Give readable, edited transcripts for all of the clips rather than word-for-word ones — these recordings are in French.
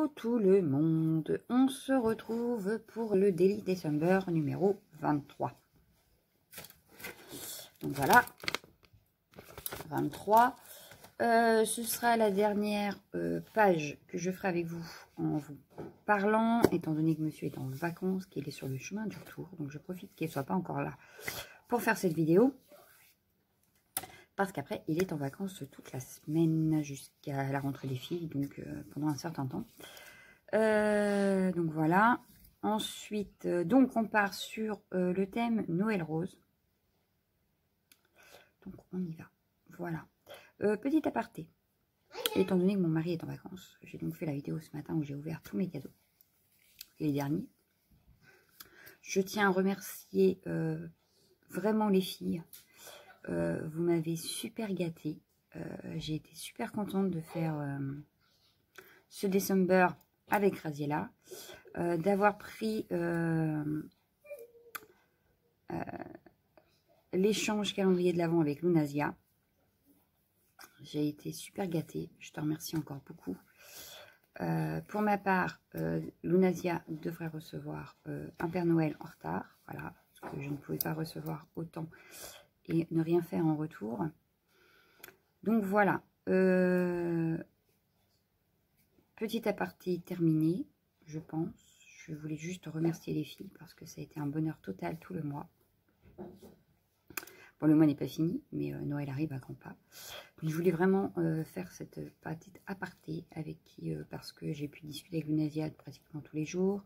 Hello tout le monde, on se retrouve pour le Daily December numéro 23. Donc voilà, 23. Ce sera la dernière page que je ferai avec vous en vous parlant, étant donné que monsieur est en vacances, qu'il est sur le chemin du retour. Donc je profite qu'il ne soit pas encore là pour faire cette vidéo. Parce qu'après, il est en vacances toute la semaine jusqu'à la rentrée des filles, donc pendant un certain temps. Donc voilà. Ensuite, donc on part sur le thème Noël rose. Donc on y va. Voilà. Petit aparté. Étant donné que mon mari est en vacances, j'ai donc fait la vidéo ce matin où j'ai ouvert tous mes cadeaux. Et les derniers. Je tiens à remercier vraiment les filles. Vous m'avez super gâtée. J'ai été super contente de faire ce December avec Raziella, d'avoir pris l'échange calendrier de l'Avent avec Lunasia. J'ai été super gâtée, je te remercie encore beaucoup. Pour ma part, Lunasia devrait recevoir un Père Noël en retard, voilà, parce que je ne pouvais pas recevoir autant et ne rien faire en retour. Donc voilà, petit aparté terminé, je pense. Je voulais juste remercier les filles parce que ça a été un bonheur total tout le mois. Bon, le mois n'est pas fini, mais Noël arrive à grands pas. Donc, je voulais vraiment faire cette petite aparté avec qui, parce que j'ai pu discuter avec Lunasia pratiquement tous les jours.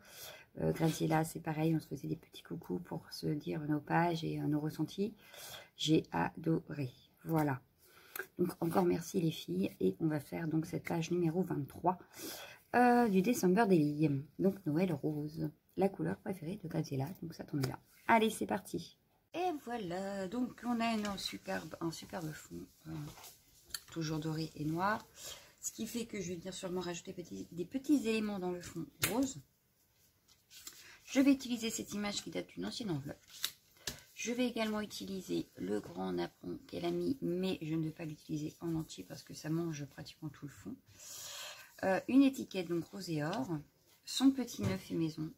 Graciela, c'est pareil, on se faisait des petits coucous pour se dire nos pages et nos ressentis. J'ai adoré. Voilà. Donc encore merci les filles. Et on va faire donc cette page numéro 23 du December Daily. Donc Noël rose. La couleur préférée de Graziella. Donc ça tombe bien. Allez, c'est parti. Et voilà. Donc on a un superbe fond. Toujours doré et noir. Ce qui fait que je vais bien sûrement rajouter des petits éléments dans le fond rose. Je vais utiliser cette image qui date d'une ancienne enveloppe. Je vais également utiliser le grand napperon qu'elle a mis, mais je ne vais pas l'utiliser en entier parce que ça mange pratiquement tout le fond. Une étiquette donc rose et or. Son petit nœud fait maison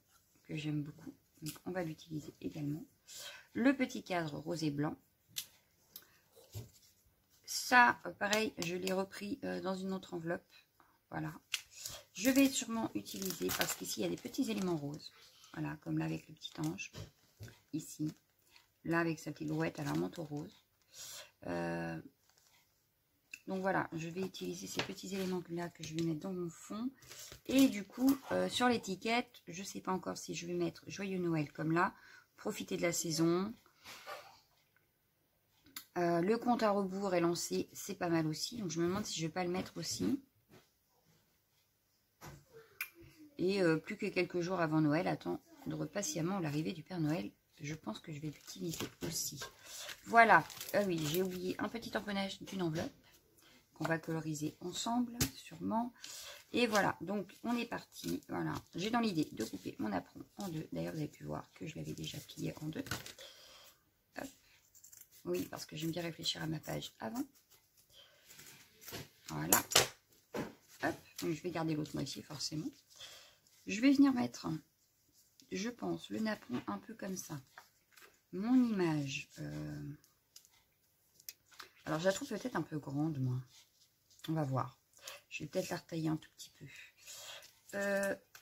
que j'aime beaucoup, donc on va l'utiliser également. Le petit cadre rose et blanc. Ça, pareil, je l'ai repris dans une autre enveloppe. Voilà. Je vais sûrement utiliser, parce qu'ici il y a des petits éléments roses. Voilà, comme là avec le petit ange. Ici. Là, avec sa petite brouette à la manteau rose. Donc voilà, je vais utiliser ces petits éléments-là que je vais mettre dans mon fond. Et du coup, sur l'étiquette, je ne sais pas encore si je vais mettre Joyeux Noël comme là. Profiter de la saison. Le compte à rebours est lancé, c'est pas mal aussi. Donc je me demande si je ne vais pas le mettre aussi. Et plus que quelques jours avant Noël, attendre patiemment l'arrivée du Père Noël. Je pense que je vais l'utiliser aussi. Voilà. Oui, j'ai oublié un petit empennage d'une enveloppe qu'on va coloriser ensemble, sûrement. Et voilà. Donc, on est parti. Voilà. J'ai dans l'idée de couper mon apron en deux. D'ailleurs, vous avez pu voir que je l'avais déjà plié en deux. Hop. Oui, parce que j'aime bien réfléchir à ma page avant. Voilà. Hop. Donc, je vais garder l'autre moitié, forcément. Je vais venir mettre... Je pense, le napperon un peu comme ça. Mon image. Alors, je la trouve peut-être un peu grande, moi. On va voir. Je vais peut-être la retailler un tout petit peu.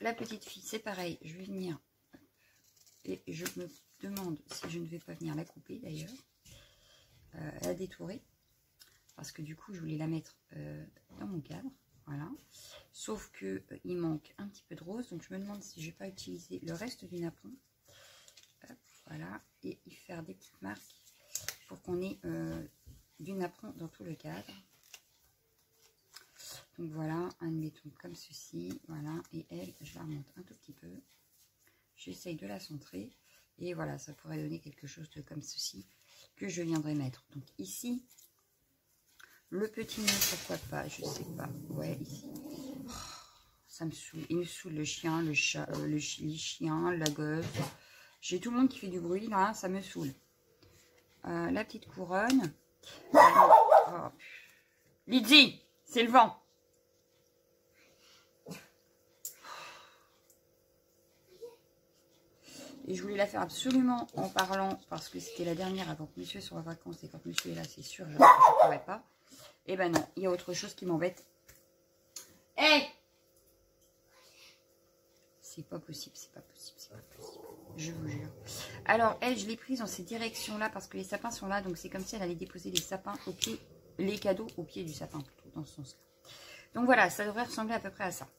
La petite fille, c'est pareil. Je vais venir. Et je me demande si je ne vais pas venir la couper, d'ailleurs. La détourer. Parce que du coup, je voulais la mettre dans mon cadre. Voilà. Sauf que il manque un petit peu de rose. Donc, je me demande si je ne vais pas utiliser le reste du napperon. Hop, voilà. Et y faire des petites marques pour qu'on ait du napperon dans tout le cadre. Donc, voilà. Admettons comme ceci. Voilà. Et elle, je la remonte un tout petit peu. J'essaye de la centrer. Et voilà, ça pourrait donner quelque chose de comme ceci que je viendrai mettre. Donc, ici... Le petit nœud, pourquoi pas, je sais pas. Ouais, ici. Oh, ça me saoule. Il me saoule le chien, le chat, les chiens, la gosse. J'ai tout le monde qui fait du bruit, là, ça me saoule. La petite couronne. Oh. Lydie, c'est le vent. Et je voulais la faire absolument en parlant parce que c'était la dernière avant que monsieur soit en vacances. Et quand monsieur est là, c'est sûr, je ne pourrais pas. Et ben non, il y a autre chose qui m'embête. Hé! C'est pas possible, c'est pas possible, c'est pas possible. Je vous jure. Alors, elle, je l'ai prise dans ces directions-là parce que les sapins sont là. Donc, c'est comme si elle allait déposer les sapins au pied, les cadeaux au pied du sapin, plutôt, dans ce sens-là. Donc, voilà, ça devrait ressembler à peu près à ça.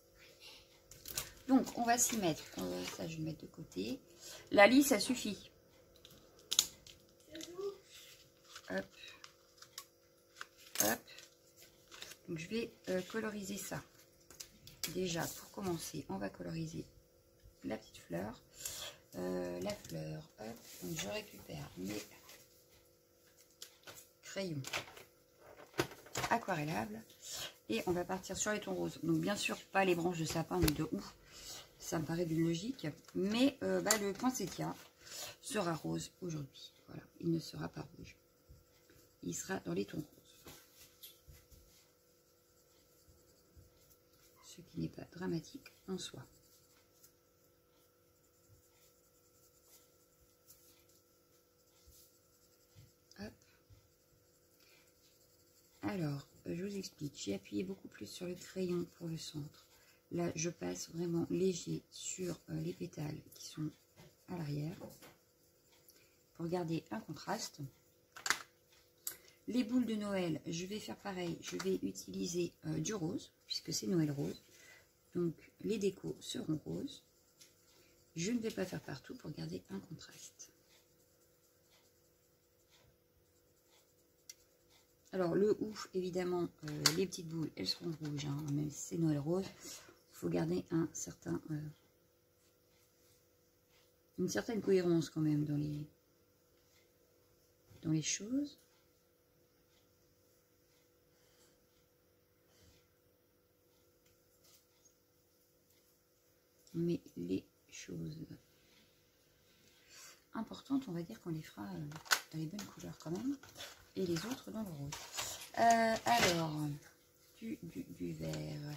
Donc, on va s'y mettre. Ça, je vais le mettre de côté. La lisse, ça suffit. Hop. Hop. Donc, je vais coloriser ça. Déjà, pour commencer, on va coloriser la petite fleur. La fleur, hop. Donc, je récupère mes crayons aquarellables. Et on va partir sur les tons roses. Donc, bien sûr, pas les branches de sapin, mais de ouf. Ça me paraît d'une logique. Mais le poinsettia sera rose aujourd'hui. Voilà, il ne sera pas rouge. Il sera dans les tons roses. Ce qui n'est pas dramatique en soi. Hop. Alors, je vous explique. J'ai appuyé beaucoup plus sur le crayon pour le centre. Là, je passe vraiment léger sur les pétales qui sont à l'arrière pour garder un contraste. Les boules de Noël, je vais faire pareil. Je vais utiliser du rose, puisque c'est Noël rose. Donc, les décos seront roses. Je ne vais pas faire partout pour garder un contraste. Alors, le ouf, évidemment, les petites boules, elles seront rouges, hein, même si c'est Noël rose. Il faut garder une certaine cohérence quand même dans les choses. Mais les choses importantes, on va dire qu'on les fera dans les bonnes couleurs quand même. Et les autres dans le rose. Alors, du vert.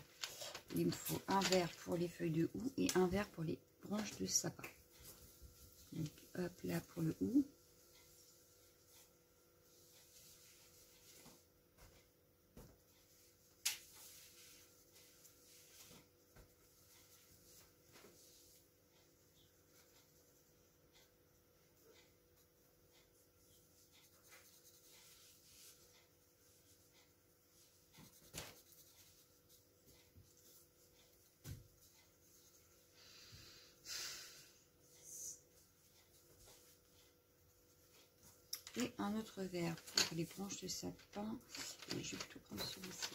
Il me faut un vert pour les feuilles de houx et un vert pour les branches de sapin. Donc, hop là pour le houx. Et un autre vert pour les branches de sapin. Et je vais plutôt prendre celui-ci.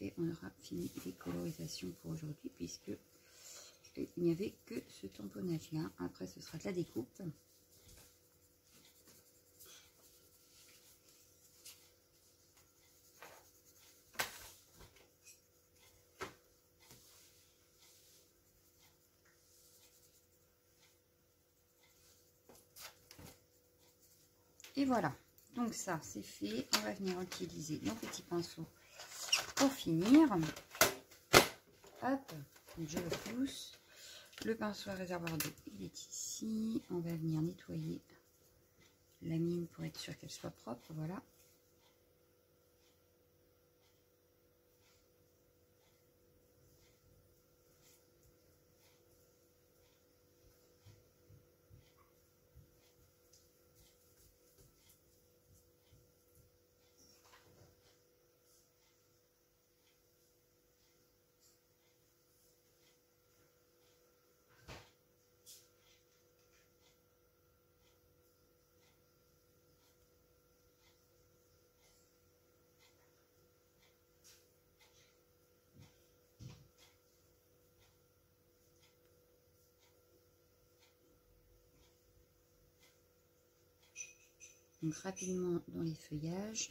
Et on aura fini les colorisations pour aujourd'hui, puisque il n'y avait que ce tamponnage là. Après, ce sera de la découpe. Et voilà, donc ça c'est fait. On va venir utiliser nos petits pinceaux pour finir. Hop, donc je le pousse. Le pinceau à réservoir d'eau, il est ici. On va venir nettoyer la mine pour être sûr qu'elle soit propre. Voilà. Donc rapidement dans les feuillages.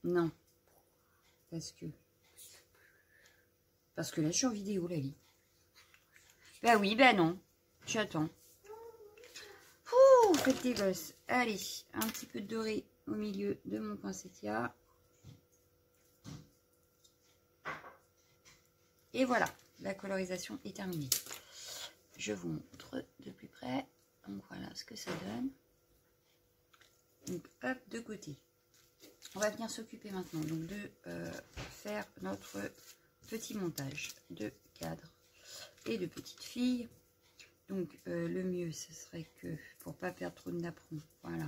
Non. Parce que là je suis en vidéo, Lali. Bah oui, bah non. J'attends. Ouh, faites des gosses. Allez, un petit peu de doré au milieu de mon poinsettia. Et voilà, la colorisation est terminée. Je vous montre de plus près. Donc voilà ce que ça donne. Donc hop, de côté. On va venir s'occuper maintenant donc de faire notre petit montage de cadres et de petites filles. Donc le mieux ce serait que, pour pas perdre trop de napperon, voilà,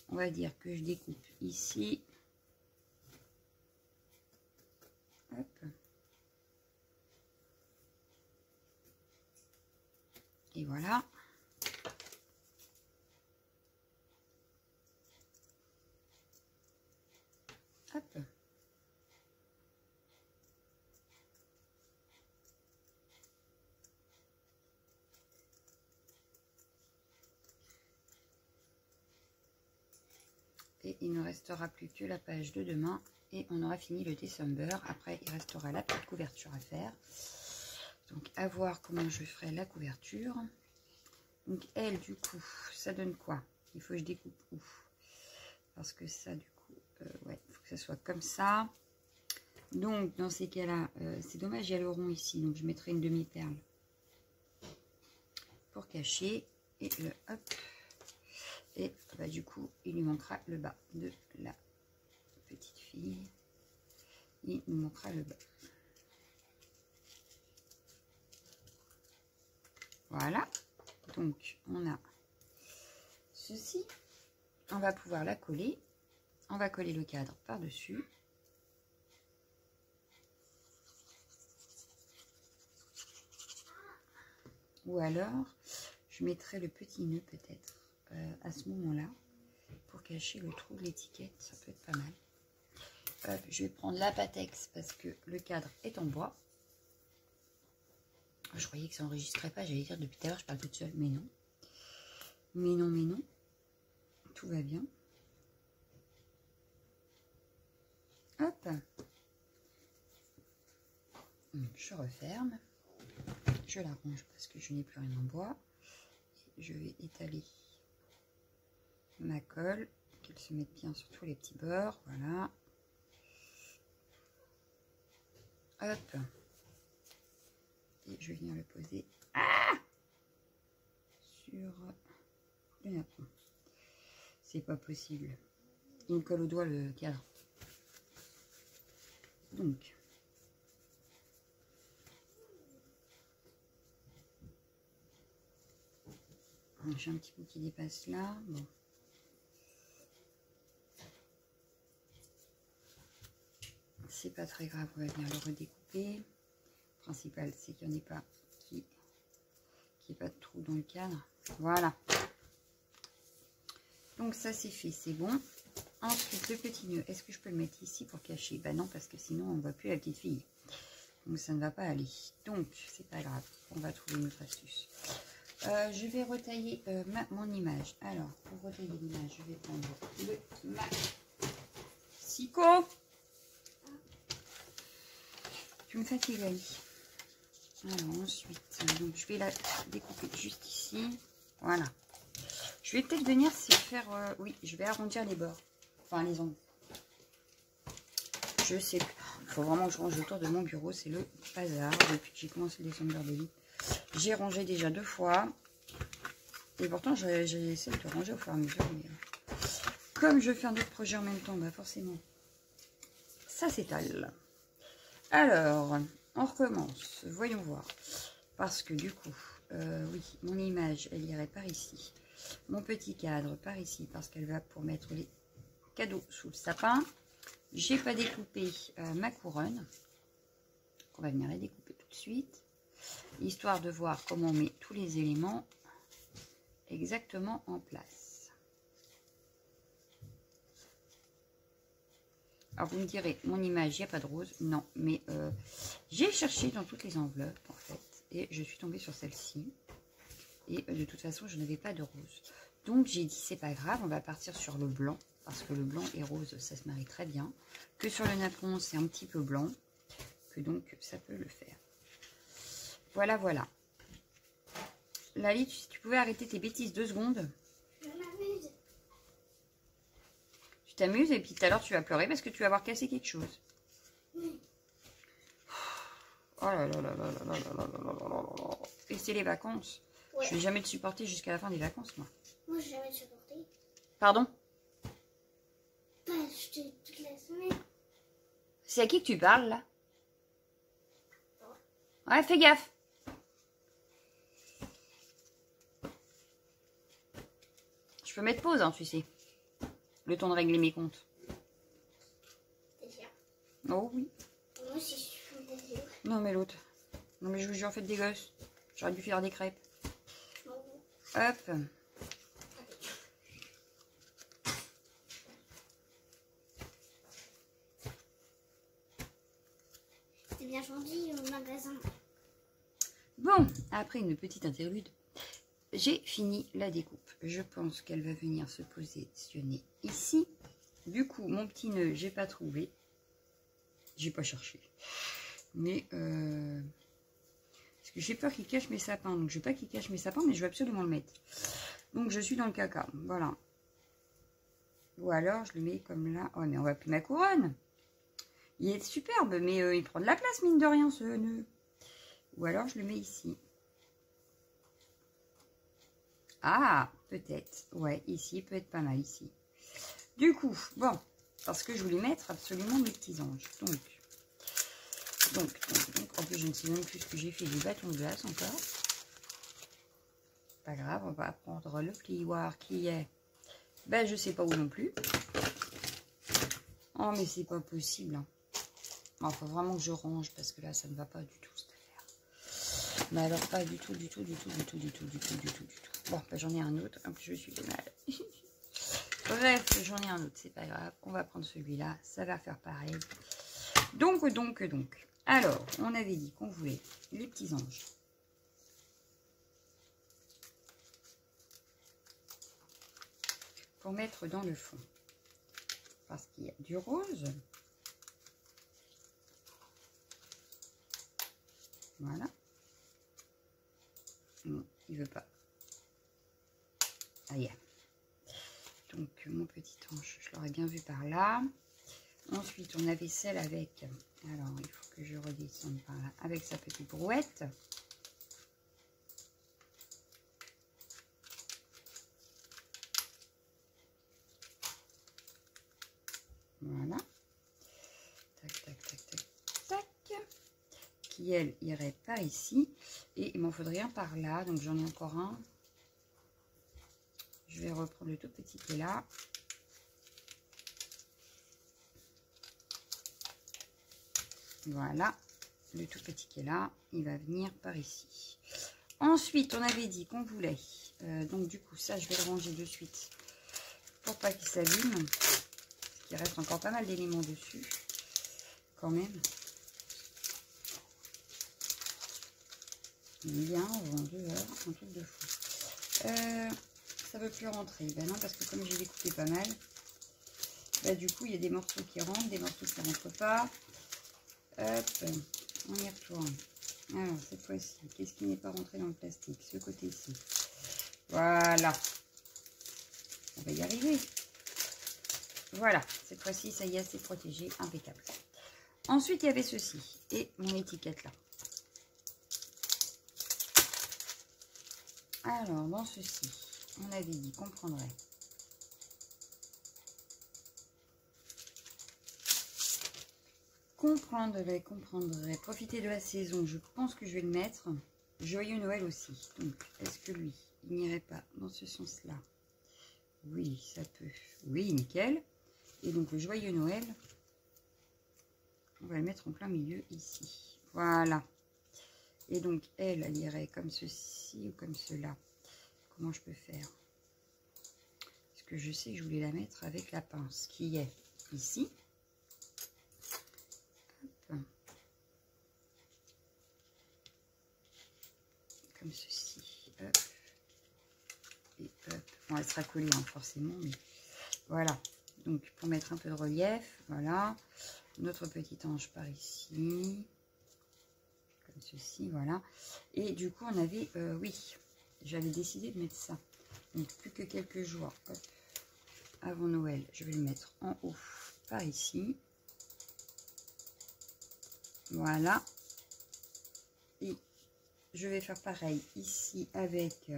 on va dire que je découpe ici. Hop. Et voilà. Hop. Et il ne restera plus que la page de demain et on aura fini le December. Après, il restera la petite couverture à faire. Donc, à voir comment je ferai la couverture. Donc, elle, du coup, ça donne quoi? Il faut que je découpe où? Parce que ça, du coup, ouais, il faut que ça soit comme ça. Donc, dans ces cas-là, c'est dommage, il y a le rond ici. Donc, je mettrai une demi-perle pour cacher. Et le hop. Et bah, du coup, il lui manquera le bas de la petite fille. Il nous manquera le bas. Voilà. Donc, on a ceci. On va pouvoir la coller. On va coller le cadre par-dessus. Ou alors, je mettrai le petit nœud peut-être à ce moment-là pour cacher le trou de l'étiquette. Ça peut être pas mal. Je vais prendre la Patex parce que le cadre est en bois. Je croyais que ça n'enregistrait pas. J'allais dire depuis tout à l'heure, je parle toute seule. Mais non. Mais non, mais non. Tout va bien. Hop. Je referme. Je la range parce que je n'ai plus rien en bois. Je vais étaler ma colle, qu'elle se mette bien sur tous les petits bords. Voilà. Hop. Et je viens le poser sur le napperon. C'est pas possible. Il me colle au doigt le cadre. Donc. J'ai un petit bout qui dépasse là. Bon. C'est pas très grave, on va venir le redécouper. Le principal, c'est qu'il n'y en ait pas qui ait pas de trou dans le cadre. Voilà. Donc ça c'est fait, c'est bon. Ensuite, le petit nœud, est-ce que je peux le mettre ici pour cacher? Bah non, parce que sinon on ne voit plus la petite fille. Donc ça ne va pas aller. Donc c'est pas grave, on va trouver une autre astuce. Je vais retailler mon image. Alors, pour retailler l'image, je vais prendre le Sico. Tu me fatigues, Ali. Alors, ensuite, donc, je vais la découper juste ici. Voilà. Je vais peut-être venir faire... oui, je vais arrondir les bords. Enfin, les angles. Je sais plus. Il faut vraiment que je range autour de mon bureau. C'est le bazar depuis que j'ai commencé le December Daily. J'ai rangé déjà 2 fois. Et pourtant, j'ai essayé de ranger au fur et à mesure. Mais, comme je fais un autre projet en même temps, bah forcément, ça s'étale. Alors, on recommence. Voyons voir. Parce que du coup, oui, mon image, elle irait par ici. Mon petit cadre par ici, parce qu'elle va pour mettre les cadeaux sous le sapin. J'ai pas découpé ma couronne. On va venir la découper tout de suite. Histoire de voir comment on met tous les éléments exactement en place. Alors vous me direz, mon image, il n'y a pas de rose. Non, mais j'ai cherché dans toutes les enveloppes en fait. Et je suis tombée sur celle-ci. Et de toute façon, je n'avais pas de rose. Donc j'ai dit, c'est pas grave, on va partir sur le blanc. Parce que le blanc et rose, ça se marie très bien. Que sur le napperon, c'est un petit peu blanc. Que donc, ça peut le faire. Voilà, voilà. Lali, si tu pouvais arrêter tes bêtises 2 secondes. Je m'amuse. t'amuses et puis tout à l'heure tu vas pleurer parce que tu vas avoir cassé quelque chose. Oh là là là là là là là là là là là là. Et c'est les vacances. Ouais. Je vais jamais te supporter jusqu'à la fin des vacances, moi. Moi, je vais jamais te supporter. Pardon? Bah, je te toute la semaine. C'est à qui que tu parles, là? Ouais, fais gaffe. Je peux mettre pause, hein, tu sais. Le temps de régler mes comptes. T'es sûr? Oh oui. Moi aussi, je suis sûr. Non, mais l'autre. Non, mais je vous jure, faites des gosses. J'aurais dû faire des crêpes. Hop. C'est bien gentil au magasin. Bon, après une petite interlude, j'ai fini la découpe. Je pense qu'elle va venir se positionner ici. Du coup, mon petit nœud, j'ai pas trouvé. J'ai pas cherché. Mais parce que j'ai peur qu'il cache mes sapins. Donc je veux pas qu'il cache mes sapins, mais je veux absolument le mettre. Donc je suis dans le caca. Voilà. Ou alors je le mets comme là. Oh mais on va plus ma couronne. Il est superbe, mais il prend de la place, mine de rien, ce nœud. Ou alors je le mets ici. Ah, peut-être. Ouais, ici, peut être pas mal, ici. Du coup, bon, parce que je voulais mettre absolument mes petits anges. Donc, en plus, je ne sais même plus ce que j'ai fait du bâton de glace encore. Pas grave, on va prendre le plioir qui est... Ben, je sais pas où non plus. Oh, mais c'est pas possible, hein. Il faut vraiment que je range parce que là, ça ne va pas du tout, cette affaire. Mais alors, pas du tout. Bon, ben, j'en ai un autre. En plus, je suis fait mal. Bref, j'en ai un autre, c'est pas grave. On va prendre celui-là. Ça va faire pareil. Donc. Alors, on avait dit qu'on voulait les petits anges. Pour mettre dans le fond. Parce qu'il y a du rose. Voilà. Non, il veut pas. Ah, yeah. Donc, mon petit ange, je l'aurais bien vu par là. Ensuite, on avait celle avec... Alors, il faut que je redescende par là. Avec sa petite brouette. Voilà. Tac. Qui, elle, irait par ici. Et il m'en faudrait un par là. Donc, j'en ai encore un. Je vais reprendre le tout petit qui est là. Voilà. Le tout petit qui est là. Il va venir par ici. Ensuite, on avait dit qu'on voulait... donc, du coup, ça, je vais le ranger de suite. Pour pas qu'il s'abîme. Parce qu'il reste encore pas mal d'éléments dessus. Quand même. Bien, en dehors, un truc de fou. Ça veut plus rentrer. Ben non, parce que comme j'ai découpé pas mal, bah, du coup, il y a des morceaux qui rentrent, des morceaux qui ne rentrent pas. Hop, on y retourne. Alors, cette fois-ci, qu'est-ce qui n'est pas rentré dans le plastique? Ce côté-ci. Voilà. On va y arriver. Voilà, cette fois-ci, ça y est, c'est protégé, impeccable. Ensuite, il y avait ceci et mon étiquette là. Alors, dans ceci, on avait dit qu'on prendrait comprendrait. Profiter de la saison, je pense que je vais le mettre. Joyeux Noël aussi. Donc, est-ce que lui, il n'irait pas dans ce sens-là? Oui, ça peut. Oui, nickel. Et donc, le Joyeux Noël, on va le mettre en plein milieu ici. Voilà. Et donc, elle irait comme ceci ou comme cela. Comment je peux faire? Parce que je sais que je voulais la mettre avec la pince qui est ici. Hop. Comme ceci. Hop. Et hop. Bon, elle sera collée, hein, forcément. Mais voilà. Donc, pour mettre un peu de relief, voilà. Notre petit ange par ici. Comme ceci, voilà. Et du coup, on avait... oui, j'avais décidé de mettre ça. Donc, plus que quelques jours. Hop. avant Noël, je vais le mettre en haut par ici. Voilà. Et je vais faire pareil ici avec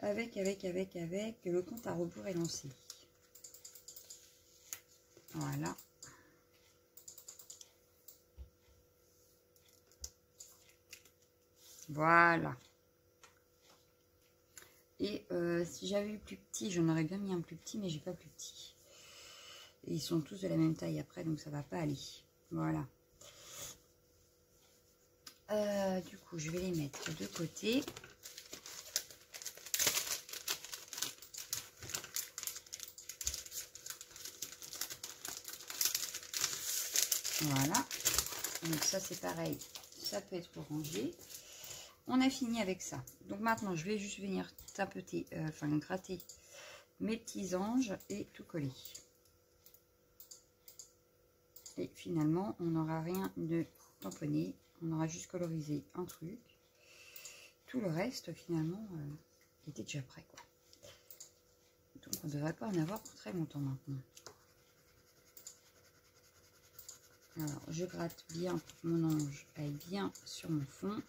le compte à rebours est lancé. Voilà. Voilà. Et si j'avais eu plus petit, j'en aurais bien mis un plus petit, mais j'ai pas plus petit. Et ils sont tous de la même taille après, donc ça va pas aller. Voilà. Du coup, je vais les mettre de côté. Voilà. Donc ça, c'est pareil. Ça peut être rangé. On a fini avec ça. Donc maintenant, je vais juste venir tapeter, gratter mes petits anges et tout coller. Et finalement, on n'aura rien de tamponné. On aura juste colorisé un truc. Tout le reste, finalement, était déjà prêt, quoi. Donc, on ne devrait pas en avoir pour très longtemps maintenant. Alors, je gratte bien pour que mon ange aille bien sur mon fond.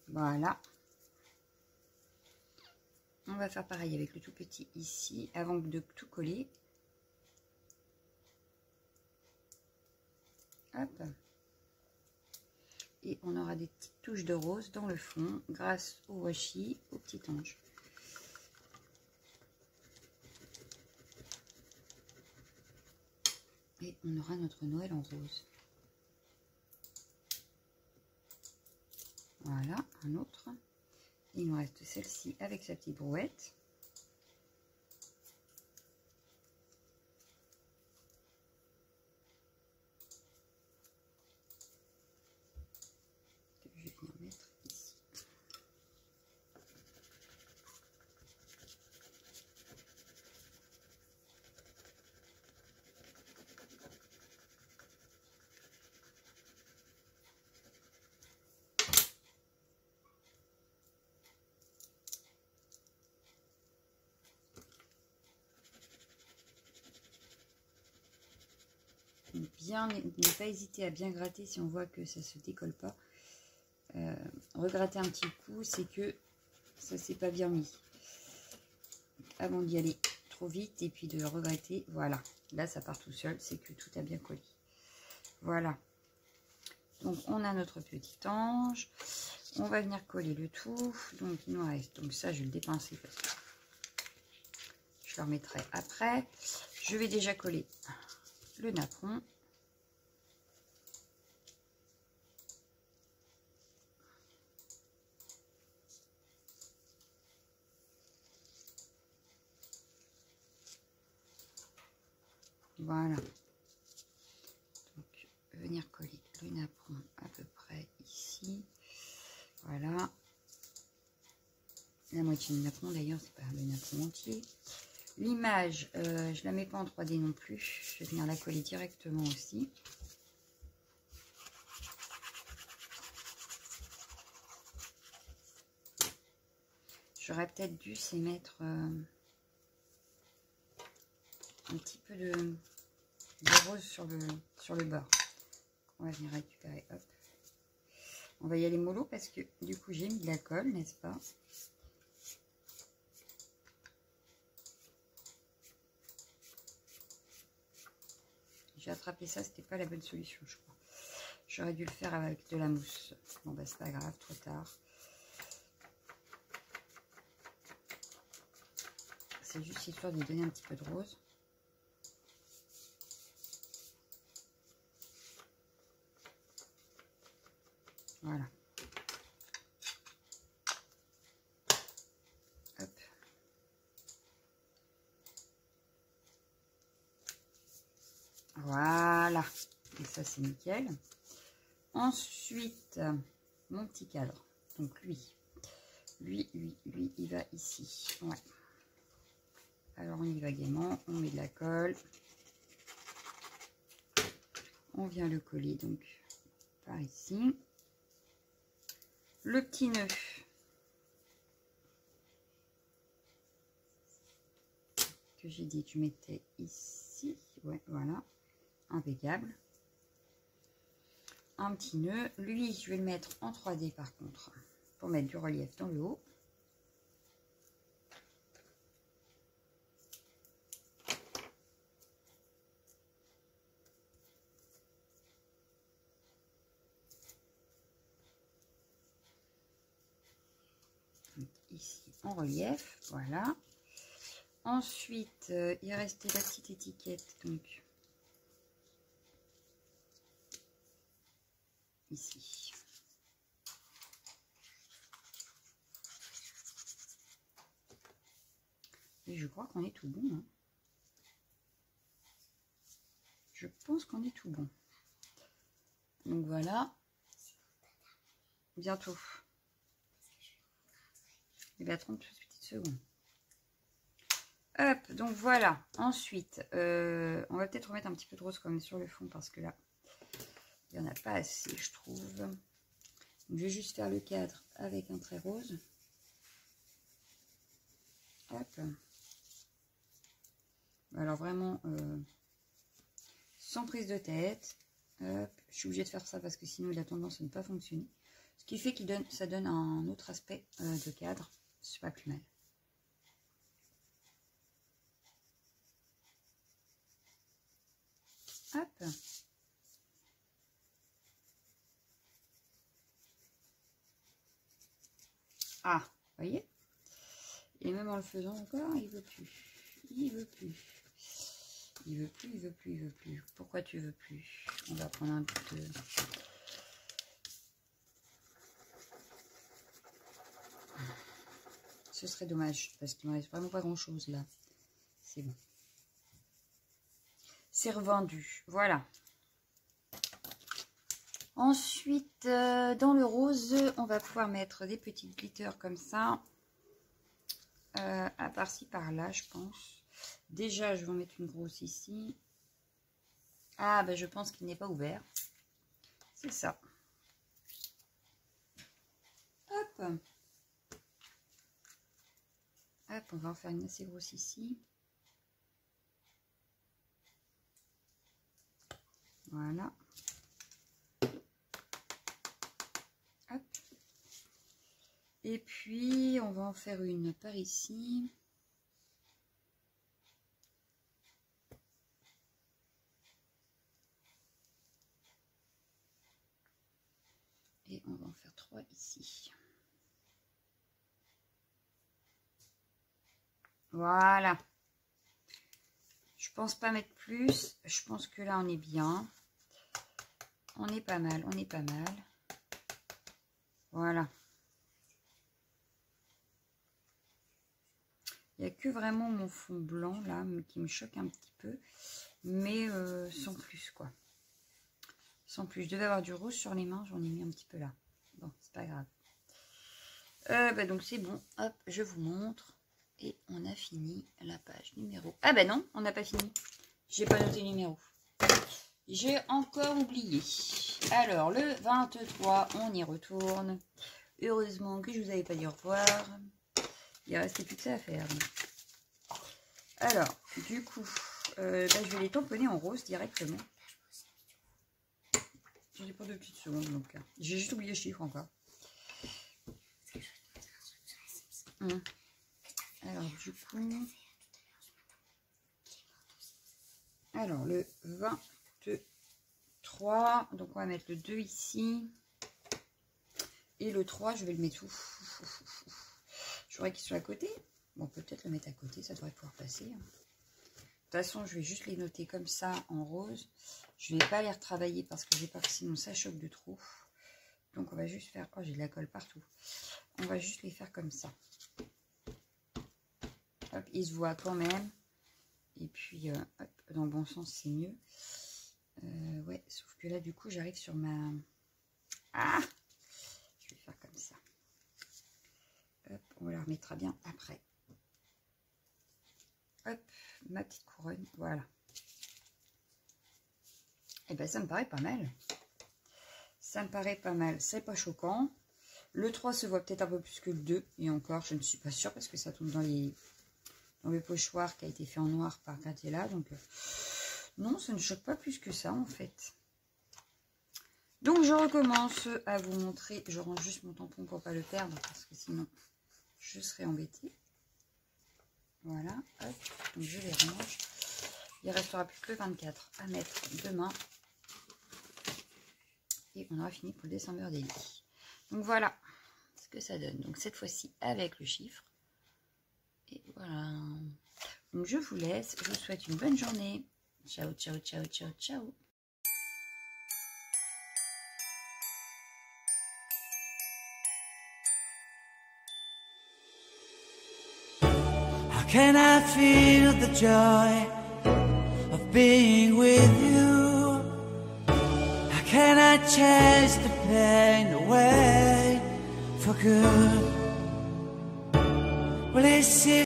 Voilà. On va faire pareil avec le tout petit ici, avant de tout coller. Hop. Et on aura des petites touches de rose dans le fond, grâce au washi, au petit ange. Et on aura notre Noël en rose. Voilà, un autre. Il nous reste celle-ci avec sa petite brouette. Je vais venir mettre ici. Bien, ne pas hésiter à bien gratter si on voit que ça se décolle pas. Regratter un petit coup, c'est que ça s'est pas bien mis. Avant d'y aller trop vite et puis de regretter, voilà. Là, ça part tout seul, c'est que tout a bien collé. Voilà. Donc, on a notre petit ange. On va venir coller le tout. Donc, il nous reste. Donc, ça, je vais le dépincer parce que je le remettrai après. Je vais déjà coller le napperon. Voilà. Donc, venir coller le napperon à peu près ici. Voilà. La moitié du napperon, d'ailleurs, c'est pas le napperon entier. L'image, je la mets pas en 3D non plus. Je vais venir la coller directement aussi. J'aurais peut-être dû s'y mettre un petit peu de rose sur le bord. On va venir récupérer, hop. On va y aller mollo parce que du coup j'ai mis de la colle, n'est-ce pas? J'ai attrapé ça, c'était pas la bonne solution, je crois. J'aurais dû le faire avec de la mousse. Bon bah c'est pas grave, trop tard. C'est juste histoire de lui donner un petit peu de rose. Voilà. Hop. Voilà. Et ça, c'est nickel. Ensuite, mon petit cadre. Donc, lui, il va ici. Ouais. Alors, on y va gaiement. On met de la colle. On vient le coller, donc, par ici. Le petit nœud. Que j'ai dit, tu mettais ici. Ouais, voilà. Impeccable. Un petit nœud. Lui, je vais le mettre en 3D par contre. Pour mettre du relief dans le haut. Ici en relief, voilà. Ensuite, il restait la petite étiquette, donc ici. Et je crois qu'on est tout bon. Hein. Je pense qu'on est tout bon. Donc voilà. Bientôt. Il va 30 petites secondes. Hop, donc voilà. Ensuite, on va peut-être remettre un petit peu de rose quand même sur le fond parce que là, il n'y en a pas assez, je trouve. Donc, je vais juste faire le cadre avec un trait rose. Hop. Alors vraiment, sans prise de tête. Hop. Je suis obligée de faire ça parce que sinon il a tendance à ne pas fonctionner. Ce qui fait qu'il donne, ça donne un autre aspect de cadre. C'est pas plus mal. Hop. Ah, vous voyez? Et même en le faisant encore, il veut plus. Il veut plus. Il veut plus, il veut plus, il veut plus. Pourquoi tu veux plus? On va prendre un peu de... Ce serait dommage, parce qu'il ne me reste vraiment pas grand-chose là. C'est bon. C'est revendu. Voilà. Ensuite, dans le rose, on va pouvoir mettre des petits glitters comme ça. À par-ci, par-là, je pense. Déjà, je vais en mettre une grosse ici. Ah, ben je pense qu'il n'est pas ouvert. C'est ça. Hop. Hop, on va en faire une assez grosse ici. Voilà. Hop. Et puis, on va en faire une par ici. Et on va en faire 3 ici. Voilà. Je pense pas mettre plus. Je pense que là, on est bien. On est pas mal, on est pas mal. Voilà. Il n'y a que vraiment mon fond blanc, là, qui me choque un petit peu. Mais sans plus, quoi. Sans plus. Je devais avoir du rose sur les mains. J'en ai mis un petit peu là. Bon, c'est pas grave. Bah donc, c'est bon. Hop, je vous montre. Et on a fini la page numéro... Ah bah non, on n'a pas fini. J'ai pas noté le numéro. J'ai encore oublié. Alors, le 23, on y retourne. Heureusement que je vous avais pas dit au revoir. Il restait plus que ça à faire. Alors, du coup, bah, je vais les tamponner en rose directement. J'ai pas de petites secondes, donc j'ai juste oublié le chiffre encore. Alors, du coup... Alors, le 23, donc on va mettre le 2 ici. Et le 3, je vais le mettre où? Je voudrais qu'il soit à côté. Bon, peut-être le mettre à côté, ça devrait pouvoir passer. De toute façon, je vais juste les noter comme ça, en rose. Je ne vais pas les retravailler parce que j'ai peur que sinon ça choque de trop. Donc, on va juste faire... Oh, j'ai de la colle partout. On va juste les faire comme ça. Hop, ils se voient quand même. Et puis, hop, dans le bon sens, c'est mieux. Ouais, sauf que là, du coup, j'arrive sur ma... Ah! Je vais faire comme ça. Hop, on la remettra bien après. Hop, ma petite couronne, voilà. Et ben, ça me paraît pas mal. Ça me paraît pas mal, c'est pas choquant. Le 3 se voit peut-être un peu plus que le 2. Et encore, je ne suis pas sûre parce que ça tombe dans le pochoir qui a été fait en noir par Graziella. Donc, non, ça ne choque pas plus que ça en fait. Donc, je recommence à vous montrer. Je range juste mon tampon pour ne pas le perdre parce que sinon, je serais embêtée. Voilà, hop. Donc, je les range. Il ne restera plus que 24 à mettre demain. Et on aura fini pour le December Daily. Donc voilà ce que ça donne. Donc cette fois-ci avec le chiffre. Et voilà. Donc je vous laisse. Je vous souhaite une bonne journée. Ciao, ciao, ciao, ciao, ciao. How can I feel the joy of being with you? How can I chase the pain away for good? Well, it's